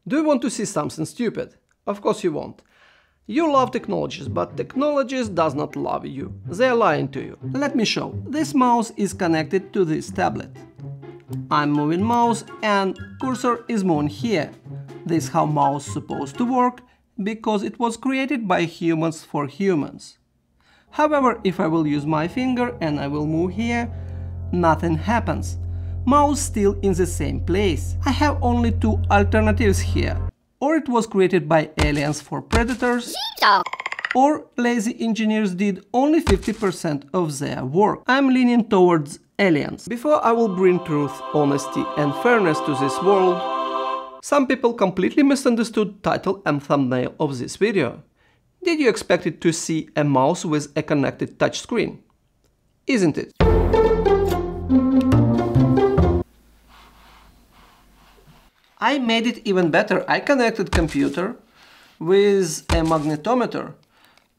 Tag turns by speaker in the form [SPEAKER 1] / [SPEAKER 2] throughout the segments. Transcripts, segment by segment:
[SPEAKER 1] Do you want to see something stupid? Of course you won't. You love technologies, but technologies does not love you. They are lying to you. Let me show. This mouse is connected to this tablet. I'm moving mouse and cursor is moving here. This is how mouse is supposed to work, because it was created by humans for humans. However, if I will use my finger and I will move here, nothing happens. Mouse still in the same place. I have only two alternatives here. Or it was created by aliens for predators, or lazy engineers did only 50% of their work. I'm leaning towards aliens. Before I will bring truth, honesty and fairness to this world, some people completely misunderstood title and thumbnail of this video. Did you expect it to see a mouse with a connected touchscreen? Isn't it? I made it even better. I connected computer with a magnetometer.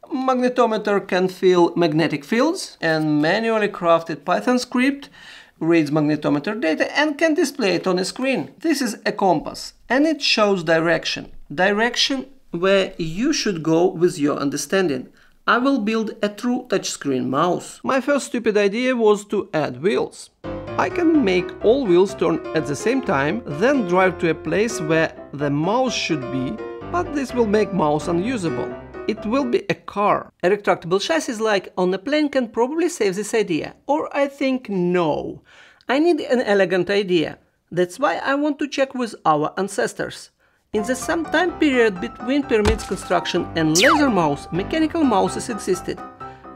[SPEAKER 1] Magnetometer can feel magnetic fields, and manually crafted Python script reads magnetometer data and can display it on a screen. This is a compass and it shows direction. Direction where you should go with your understanding. I will build a true touchscreen mouse. My first stupid idea was to add wheels. I can make all wheels turn at the same time, then drive to a place where the mouse should be, but this will make mouse unusable. It will be a car. A retractable chassis like on a plane can probably save this idea. Or I think no. I need an elegant idea. That's why I want to check with our ancestors. In the some time period between pyramids construction and laser mouse, mechanical mouses existed.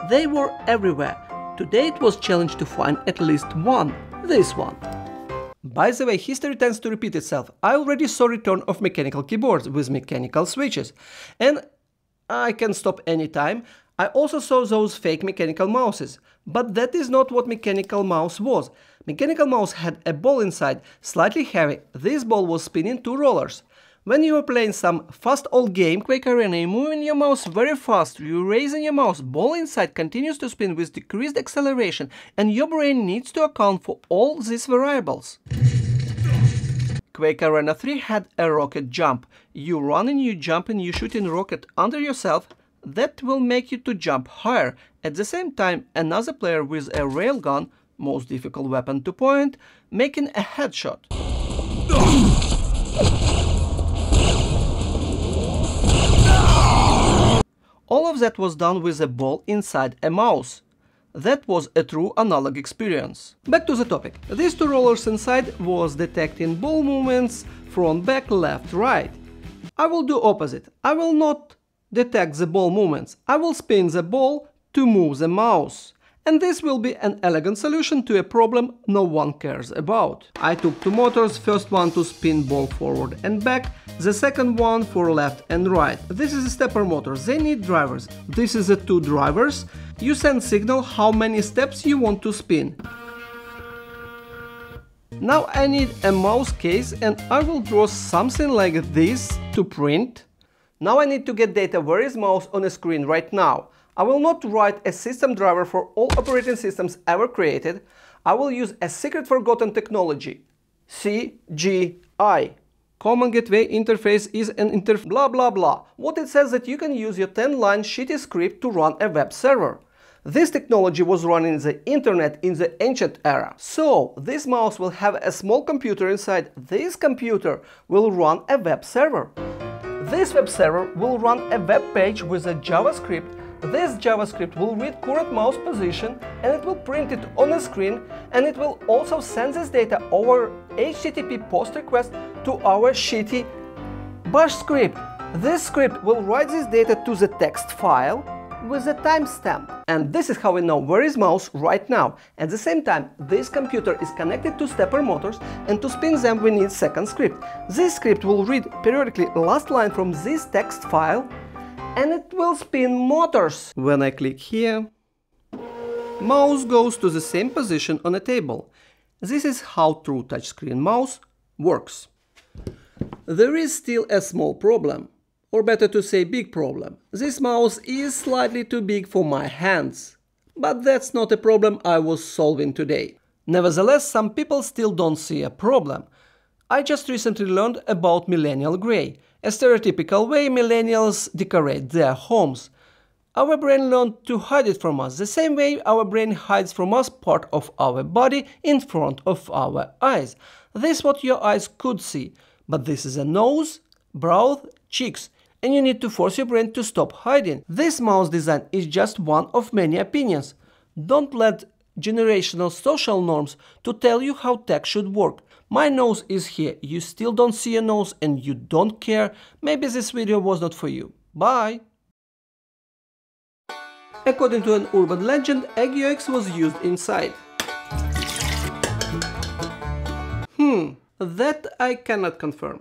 [SPEAKER 1] They were everywhere. Today it was challenged to find at least one. This one. By the way, history tends to repeat itself. I already saw return of mechanical keyboards with mechanical switches. And I can stop anytime. I also saw those fake mechanical mouses. But that is not what mechanical mouse was. Mechanical mouse had a ball inside, slightly heavy. This ball was spinning two rollers. When you are playing some fast old game, Quake Arena, you're moving your mouse very fast, you're raising your mouse, ball inside continues to spin with decreased acceleration, and your brain needs to account for all these variables. Quake Arena 3 had a rocket jump. You run and you jump and you shoot in rocket under yourself. That will make you to jump higher. At the same time, another player with a railgun, most difficult weapon to point, making a headshot. All of that was done with a ball inside a mouse. That was a true analog experience. Back to the topic. These two rollers inside was detecting ball movements front, back, left, right. I will do opposite. I will not detect the ball movements. I will spin the ball to move the mouse. And this will be an elegant solution to a problem no one cares about. I took two motors, first one to spin ball forward and back, the second one for left and right. This is a stepper motor, they need drivers. This is the two drivers. You send signal how many steps you want to spin. Now I need a mouse case and I will draw something like this to print. Now I need to get data where is mouse on a screen right now. I will not write a system driver for all operating systems ever created. I will use a secret forgotten technology, CGI. Common Gateway Interface is an interface blah blah blah. What it says that you can use your 10-line shitty script to run a web server. This technology was running the internet in the ancient era. So, this mouse will have a small computer inside. This computer will run a web server. This web server will run a web page with a JavaScript. This JavaScript will read current mouse position and it will print it on a screen, and it will also send this data over HTTP post request to our shitty bash script. This script will write this data to the text file with a timestamp. And this is how we know where is mouse right now. At the same time, this computer is connected to stepper motors, and to spin them we need second script. This script will read periodically last line from this text file, and it will spin motors. When I click here, mouse goes to the same position on a table. This is how true touchscreen mouse works. There is still a small problem, or better to say big problem. This mouse is slightly too big for my hands. But that's not a problem I was solving today. Nevertheless, some people still don't see a problem. I just recently learned about millennial grey, a stereotypical way millennials decorate their homes. Our brain learned to hide it from us, the same way our brain hides from us part of our body in front of our eyes. This is what your eyes could see, but this is a nose, brow, cheeks, and you need to force your brain to stop hiding. This mouse design is just one of many opinions. Don't let generational social norms to tell you how tech should work. My nose is here, you still don't see a nose and you don't care. Maybe this video was not for you. Bye! According to an urban legend, EggUX was used inside. That I cannot confirm.